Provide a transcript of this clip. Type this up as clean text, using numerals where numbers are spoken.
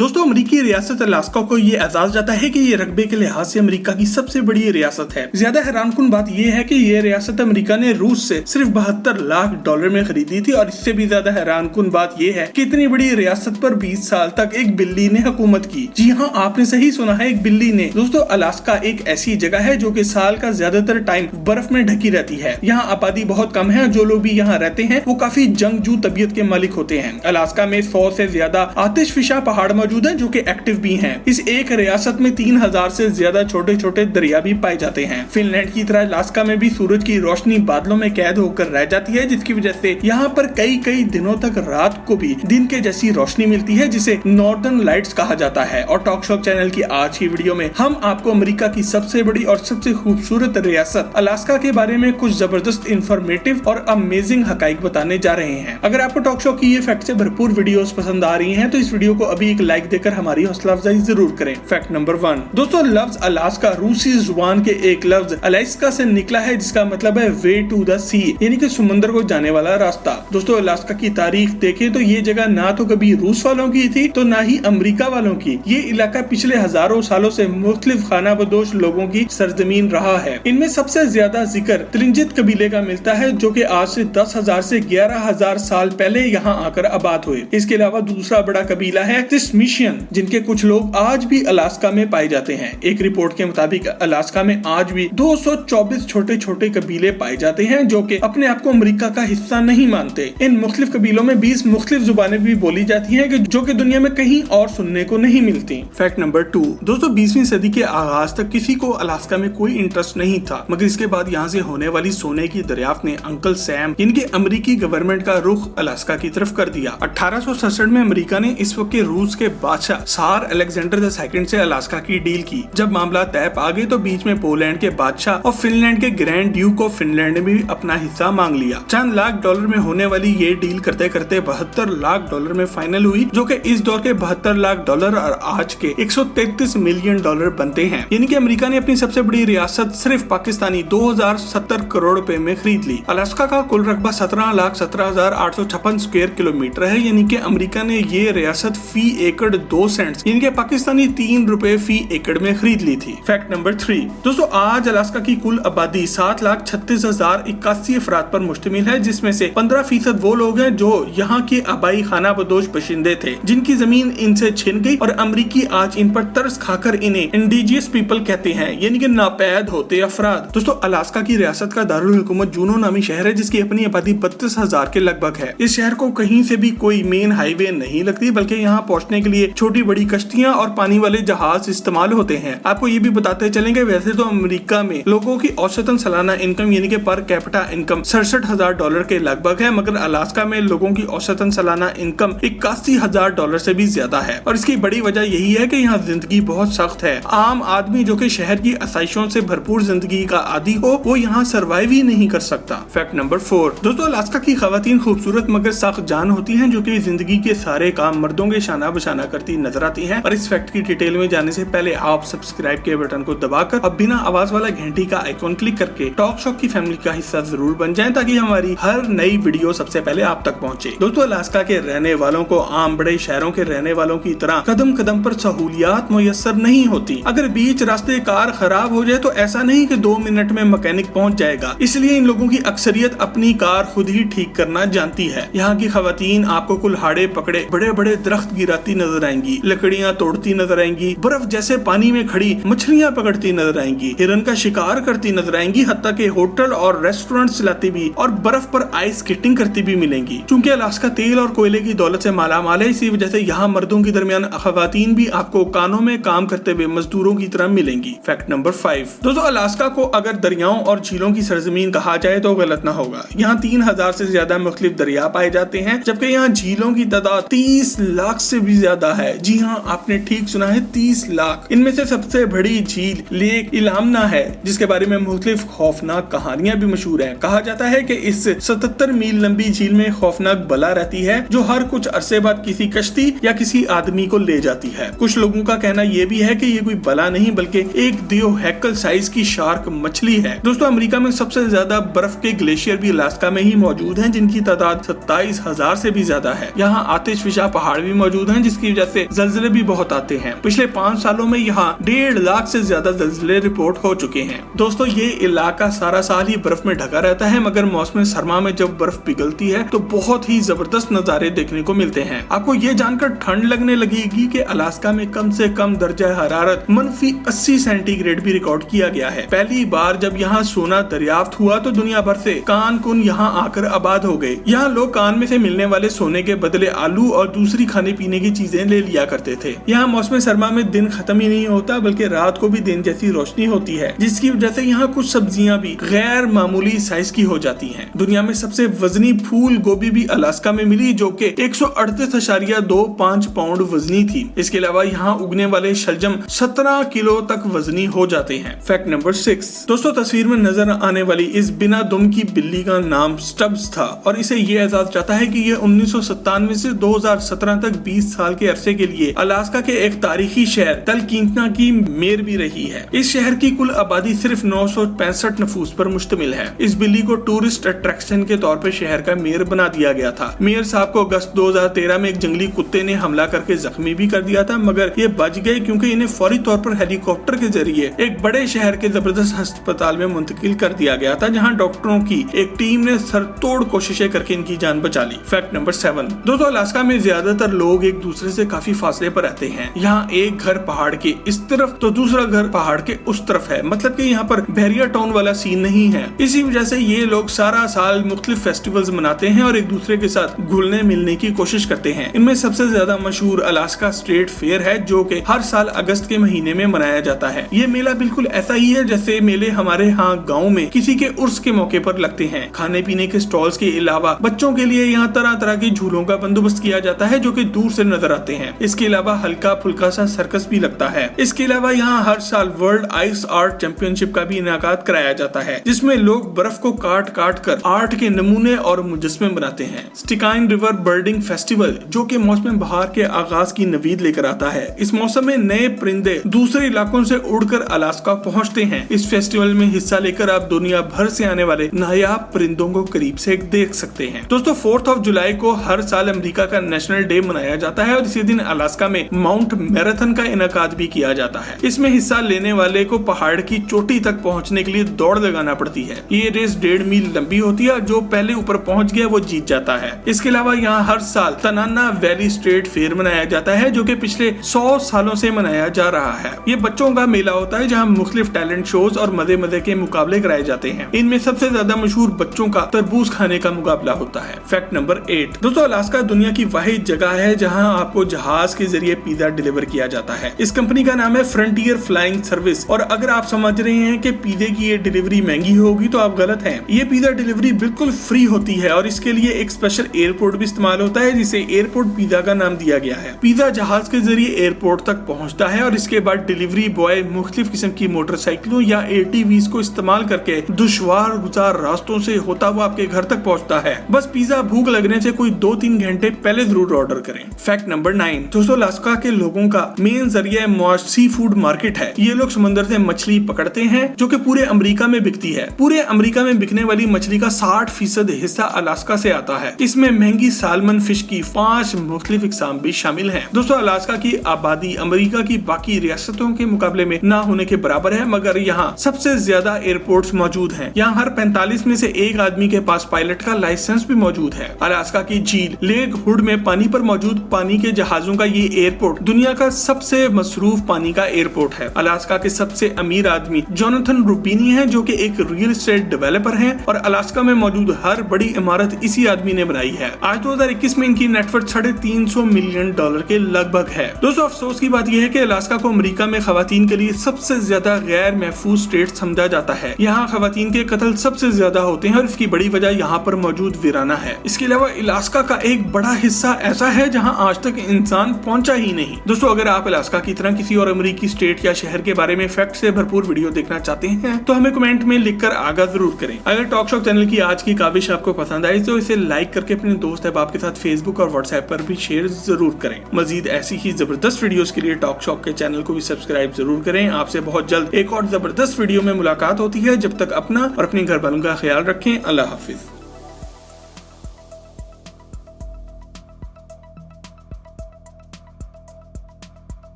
दोस्तों अमेरिकी रियासत अलास्का को ये एजाज जाता है कि ये रकबे के लिहाज से अमेरिका की सबसे बड़ी रियासत है। ज्यादा हैरानकुन बात ये है कि ये रियासत अमेरिका ने रूस से सिर्फ 72 लाख डॉलर में खरीदी थी और इससे भी ज्यादा हैरानकुन बात ये है कि इतनी बड़ी रियासत पर 20 साल तक एक बिल्ली ने हुकूमत की। जी हाँ, आपने सही सुना है, एक बिल्ली ने। दोस्तों अलास्का एक ऐसी जगह है जो कि साल का ज्यादातर टाइम बर्फ में ढकी रहती है। यहाँ आबादी बहुत कम है। जो लोग भी यहाँ रहते हैं वो काफी जंगजू तबीयत के मालिक होते हैं। अलास्का में 100 से ज्यादा आतिशफिशा पहाड़ मौजूद हैं जो कि एक्टिव भी हैं। इस एक रियासत में 3000 से ज्यादा छोटे छोटे दरिया भी पाए जाते हैं। फिनलैंड की तरह अलास्का में भी सूरज की रोशनी बादलों में कैद होकर रह जाती है, जिसकी वजह से यहाँ पर कई दिनों तक रात को भी दिन के जैसी रोशनी मिलती है, जिसे नॉर्दर्न लाइट्स कहा जाता है। और टॉक शॉक चैनल की आज की वीडियो में हम आपको अमेरिका की सबसे बड़ी और सबसे खूबसूरत रियासत अलास्का के बारे में कुछ जबरदस्त इंफॉर्मेटिव और अमेजिंग हकाइक बताने जा रहे हैं। अगर आपको टॉक शॉक की ये फैक्ट से भरपूर वीडियोस पसंद आ रही हैं तो इस वीडियो को अभी एक लाइक देकर हमारी हौसला अफजाई जरूर करें। फैक्ट नंबर 1, दोस्तों लफ्ज अलास्का रूसी जुबान के एक लफ्ज अलास्का से निकला है, जिसका मतलब है वे टू द सी, यानी कि समुद्र को जाने वाला रास्ता। दोस्तों अलास्का की तारीख देखें तो ये जगह ना तो कभी रूस वालों की थी तो ना ही अमेरिका वालों की। ये इलाका पिछले हजारों सालों से मुख्तलिफ खानाबदोश लोगों की सरजमीन रहा है। इनमें सबसे ज्यादा जिक्र त्रिंजित कबीले का मिलता है, जो कि आज से 10,000 से 11,000 साल पहले यहाँ आकर आबाद हुए। इसके अलावा दूसरा बड़ा कबीला है तिस्मिशियन, जिनके कुछ लोग आज भी अलास्का में पाए जाते हैं। एक रिपोर्ट के मुताबिक अलास्का में आज भी 224 छोटे छोटे कबीले पाए जाते हैं जो कि अपने आप को अमेरिका का हिस्सा नहीं मानते। इन मुख्तलिफ कबीलों में 20 मुख्तलिफ जुबानें भी बोली जाती हैं जो कि दुनिया में कहीं और सुनने को नहीं मिलती। फैक्ट नंबर 2, दोस्तों 20वीं सदी के आगाज तक किसी को अलास्का में कोई इंटरेस्ट नहीं था, मगर इसके बाद यहाँ से होने वाली सोने की दरियाफ्त ने अंकल सैम, इनके अमेरिकी गवर्नमेंट का रुख अलास्का की तरफ कर दिया। 1867 में अमेरिका ने इस वक्त के रूस के बादशाह सार अलेक्जेंडर II से अलास्का की डील की। जब मामला तय पा गए तो बीच में पोलैंड के बादशाह और फिनलैंड के ग्रैंड ड्यूक ऑफ फिनलैंड ने भी अपना हिस्सा मांग लिया। चंद लाख डॉलर में होने वाली ये डील करते करते 72 लाख डॉलर में फाइनल हुई, जो कि इस दौर के 72 लाख डॉलर और आज के 133 मिलियन डॉलर बनते हैं। यानी कि अमेरिका ने अपनी सबसे बड़ी रियासत सिर्फ पाकिस्तानी 2070 करोड़ रुपए में खरीद ली। अलास्का का कुल रकबा 17,17,856 स्क्वायर किलोमीटर है, यानी कि अमेरिका ने ये रियासत फी एकड़ 2 सेंट्स यानी कि पाकिस्तानी 3 रुपए फी एकड़ में खरीद ली थी। फैक्ट नंबर 3, दोस्तों आज अलास्का की कुल आबादी 7,36,081 अफराद पर मुश्तमिल है, जिसमें से 15% वो लोग हैं जो यहाँ के आबाई खाना बदोश बशिंदे थे, जिनकी जमीन इनसे छिन गई और अमेरिकी आज इन पर तरस खाकर इन्हें इंडिजियस पीपल कहते हैं, यानी कि नापैद होते अफराद। दोस्तों अलास्का की रियासत का दारुल हुकूमत जूनो नामी शहर है, जिसकी अपनी आबादी 32,000 के लगभग है। इस शहर को कहीं से भी कोई मेन हाईवे नहीं लगती, बल्कि यहाँ पहुँचने के लिए छोटी बड़ी कश्तियाँ और पानी वाले जहाज इस्तेमाल होते हैं। आपको ये भी बताते चलेंगे, वैसे तो अमेरिका में लोगों की औसतन सालाना इनकम यानी कि पर कैपिटा इनकम 67,000 डॉलर के लगभग है, मगर अलास्का में लोगों की औसतन सालाना इनकम 81,000 डॉलर से भी ज्यादा है। और इसकी बड़ी वजह यही है कि यहाँ जिंदगी बहुत सख्त है। आम आदमी जो कि शहर की आसाइशों से भरपूर जिंदगी का आदी हो, वो यहाँ सर्वाइव ही नहीं कर सकता। फैक्ट नंबर 4, दोस्तों अलास्का की खवातीन खूबसूरत मगर सख्त जान होती हैं, जो कि जिंदगी के सारे काम मर्दों के शाना बशाना करती नजर आती हैं। और इस फैक्ट की डिटेल में जाने से पहले आप सब्सक्राइब के बटन को दबाकर अब बिना आवाज वाला घंटी का आइकॉन क्लिक करके टॉक शॉक की फैमिली का हिस्सा जरूर बन जाएं, ताकि हमारी हर नई वीडियो सबसे पहले आप तक पहुंचे। दोस्तों अलास्का के रहने वालों को आम बड़े शहरों के रहने वालों की तरह कदम कदम पर सहूलियात मुयस्सर नहीं होती। अगर बीच रास्ते कार खराब हो जाए तो ऐसा नहीं कि 2 मिनट में मैकेनिक पहुंच जाएगा। इसलिए इन लोगों की अक्सरियत अपनी कार खुद ही ठीक करना जानती है। यहाँ की खवातीन आपको कुल्हाड़े पकड़े बड़े बड़े दरख्त गिराती नजर आएंगी, लकड़ियाँ तोड़ती नजर आएंगी, बर्फ जैसे पानी में खड़ी मछलियाँ पकड़ती नजर आएंगी, हिरन का शिकार करती नजर आएंगी, हत्ता के होटल और रेस्टोरेंट चलाती भी और बर्फ पर आइस स्केटिंग करती भी मिलेंगी। चूंकि अलास्का तेल और कोयले की दौलत से मालामाल है, इसी वजह से यहाँ मर्दों की दरमियान खवातीन भी आपको कानों में काम करते हुए मजदूरों की तरह मिलेंगी। फैक्ट नंबर 5, दोस्तों अलास्का को अगर दरियाओं और झीलों की सरजमीन कहा जाए तो गलत ना होगा। यहाँ 3000 से ज्यादा मुख्तलिफ दरिया पाए जाते हैं, जबकि यहाँ झीलों की तादाद 30 लाख से भी ज्यादा है। जी हाँ, आपने ठीक सुना है, 30 लाख। इनमें से सबसे बड़ी झील लेक इलामना है, जिसके बारे में मुख्तलिफ खौफनाक कहानियां भी मशहूर है। कहा जाता है कि इस 77 मील लंबी झील में खौफनाक बला रहती है, जो हर कुछ अरसे बाद किसी कश्ती या किसी आदमी को ले जाती है। कुछ लोगों का कहना यह भी है कि ये कोई बला नहीं बल्कि एक दियोहैकल साइज की शार्क मछली है। दोस्तों अमेरिका में सबसे ज्यादा बर्फ के ग्लेशियर भी अलास्का में ही मौजूद हैं, जिनकी तादाद 27,000 से भी ज्यादा है। यहाँ आतिशफिशा पहाड़ भी मौजूद हैं, जिसकी जिसकी वजह से जलजले भी बहुत आते हैं। पिछले 5 सालों में यहाँ 1.5 लाख से ज्यादा जलजले रिपोर्ट हो चुके हैं। दोस्तों ये इलाका सारा साल ही बर्फ में ढका रहता है, मगर मौसम सरमा में जब बर्फ पिघलती है तो बहुत ही जबरदस्त नजारे देखने को मिलते हैं। आपको ये जानकर ठंड लगने लगेगी कि अलास्का में कम से कम दर्जा हरारत -80 सेंटीग्रेड भी रिकॉर्ड किया गया है। पहली बार जब यहाँ सोना दरियाफ्त हुआ तो दुनिया भर से कान कुन यहाँ आकर आबाद हो गए। यहाँ लोग कान में से मिलने वाले सोने के बदले आलू और दूसरी खाने पीने की चीजें ले लिया करते थे। यहाँ मौसम सरमा में दिन खत्म ही नहीं होता बल्कि रात को भी दिन जैसी रोशनी होती है, जिसकी वजह से यहाँ कुछ सब्जियां भी गैर मामूली साइज की हो जाती हैं। दुनिया में सबसे वजनी फूल गोभी भी अलास्का में मिली, जो कि 138.25 पाउंड वजनी थी। इसके अलावा यहाँ उगने वाले शलजम 17 किलो तक वजनी हो जाते हैं। Fact number 6। दोस्तों तस्वीर में नजर आने वाली इस बिना दुम की बिल्ली का नाम स्टब्स था और इसे ये एहसास जाता है कि ये 1997 से 2017 तक 20 साल के अरसे के लिए अलास्का के एक तारीखी शहर तलकींतना की मेयर भी रही है। इस शहर की कुल आबादी सिर्फ 965 नफूस पर मुश्तमिल है। इस बिल्ली को टूरिस्ट अट्रैक्शन के तौर पर शहर का मेयर बना दिया गया था। मेयर साहब को अगस्त 2013 में एक जंगली कुत्ते ने हमला करके जख्मी भी कर दिया था, मगर ये बच गए क्योंकि इन्हें फौरी तौर पर हेलीकॉप्टर के जरिए एक बड़े शहर के जबरदस्त अस्पताल में मुंतकिल कर दिया गया था, जहाँ डॉक्टरों की एक टीम ने सरतोड़ कोशिशें करके इनकी जान बचा ली। Fact number 7। दोस्तों अलास्का में ज्यादातर लोग एक दूसरे से काफी फासले पर रहते हैं। यहाँ एक घर पहाड़ के इस तरफ तो दूसरा घर पहाड़ के उस तरफ है, मतलब कि यहाँ पर बैरियर टाउन वाला सीन नहीं है। इसी वजह से ये लोग सारा साल मुख्तलिफ फेस्टिवल्स मनाते हैं और एक दूसरे के साथ घुलने मिलने की कोशिश करते हैं। इनमें सबसे ज्यादा मशहूर अलास्का स्टेट फेयर है, जो कि हर साल अगस्त के महीने में मनाया जाता है। ये मेला बिल्कुल ऐसा ही है जैसे मेले हमारे यहाँ गाँव में किसी के उर्स के मौके पर लगते हैं। खाने पीने के स्टॉल्स के अलावा बच्चों के लिए यहाँ तरह तरह के झूलों का बंदोबस्त किया जाता है, जो कि दूर से नजर आते हैं। इसके अलावा हल्का फुल्का सा सर्कस भी लगता है। इसके अलावा यहाँ हर साल वर्ल्ड आइस आर्ट चैंपियनशिप का भी इनाकाद कराया जाता है, जिसमें लोग बर्फ को काट काट कर आर्ट के नमूने और मुजस्मे बनाते हैं। स्टिकाइन रिवर बर्डिंग फेस्टिवल, जो कि मौसम बहार के आगाज की नवीद लेकर आता है। इस मौसम में नए परिंदे दूसरे इलाकों से उड़कर अलास्का पहुंचते हैं। इस फेस्टिवल में हिस्सा लेकर आप दुनिया भर से आने वाले नायाब परिंदों को करीब से देख सकते हैं। दोस्तों 4 जुलाई को हर साल अमेरिका का नेशनल डे मनाया जाता है और इसी दिन अलास्का में माउंट मैराथन का इनाकाद भी किया जाता है। इसमें हिस्सा लेने वाले को पहाड़ की चोटी तक पहुंचने के लिए दौड़ लगाना पड़ती है। ये रेस 1.5 मील लंबी होती है, जो पहले ऊपर पहुंच गया वो जीत जाता है। इसके अलावा यहाँ हर साल तनाना वैली स्टेट फेयर मनाया जाता है, जो कि पिछले 100 सालों से मनाया जा रहा है। ये बच्चों का मेला होता है जहाँ मुख्तलिफ टैलेंट शोज और मजे मजे के मुकाबले कराए जाते हैं। इनमें सबसे ज्यादा मशहूर बच्चों का तरबूज खाने का मुकाबला होता है। Fact number 8। दोस्तों अलास्का दुनिया की वाहिद जगह है जहाँ आपको जहाज के जरिए पिज्जा डिलीवर किया जाता है। इस कंपनी का नाम है फ्रंटियर फ्लाइंग सर्विस। और अगर आप समझ रहे हैं कि पिज्जे की ये डिलीवरी महंगी होगी तो आप गलत हैं। ये पिज्जा डिलीवरी बिल्कुल फ्री होती है और इसके लिए एक स्पेशल एयरपोर्ट भी इस्तेमाल होता है, जिसे एयरपोर्ट पिज्जा का नाम दिया गया है। पिज्जा जहाज के जरिए एयरपोर्ट तक पहुंचता है और इसके बाद डिलीवरी बॉय मुख्तलिफ किस्म की मोटरसाइकिलों या ATVs को इस्तेमाल करके दुश्वार गुजार रास्तों से होता हुआ आपके घर तक पहुंचता है। बस पिज्जा भूख लगने से कोई 2-3 घंटे पहले जरूर ऑर्डर करें। Fact number 9। दोस्तों अलास्का के लोगों का मेन जरिया सी फूड मार्केट है। ये लोग समुद्र से मछली पकड़ते हैं जो कि पूरे अमेरिका में बिकती है। पूरे अमेरिका में बिकने वाली मछली का 60% हिस्सा अलास्का से आता है। इसमें महंगी सालमन फिश की 5 मुख्तलिफ इकसाम भी शामिल हैं। दोस्तों अलास्का की आबादी अमेरिका की बाकी रियासतों के मुकाबले में ना होने के बराबर है, मगर यहाँ सबसे ज्यादा एयरपोर्ट्स मौजूद हैं। यहाँ हर 45 में से एक आदमी के पास पायलट का लाइसेंस भी मौजूद है। अलास्का की झील लेक हुड में पानी पर मौजूद पानी के जहाजों का ये एयरपोर्ट दुनिया का सबसे मसरूफ पानी का एयरपोर्ट है। अलास्का के सबसे अमीर आदमी जोनाथन रूबिनी है, जो कि एक रियल एस्टेट डेवलपर है और अलास्का में मौजूद हर बड़ी इमारत इसी आदमी ने बनाई है। आज 2021 में इनकी नेटवर्थ $350 मिलियन के लगभग है। दोस्तों अफसोस की बात यह है कि अलास्का को अमेरिका में खवातीन के लिए सबसे ज्यादा गैर महफूज स्टेट समझा जाता है। यहाँ खवातीन के कत्ल सबसे ज्यादा होते हैं और इसकी बड़ी वजह यहाँ पर मौजूद वीराना है। इसके अलावा अलास्का का एक बड़ा हिस्सा ऐसा है जहाँ आज तक इंसान पहुंचा ही नहीं। दोस्तों अगर आप अलास्का की तरह किसी और अमेरिकी स्टेट या शहर के बारे में फैक्ट से भरपूर वीडियो देखना चाहते हैं तो हमें कमेंट में लिखकर आगाह जरूर करें। अगर टॉक शॉक चैनल की आज की काविश आपको पसंद आई तो इसे लाइक करके अपने दोस्त अहबाब के साथ फेसबुक और व्हाट्सएप पर भी शेयर जरूर करें। मजीद ऐसी ही जबरदस्त वीडियोस के लिए टॉक शॉक के चैनल को भी सब्सक्राइब जरूर करें। आपसे बहुत जल्द एक और जबरदस्त वीडियो में मुलाकात होती है। जब तक अपना और अपने घर वालों का ख्याल रखें। अल्लाह हाफिज।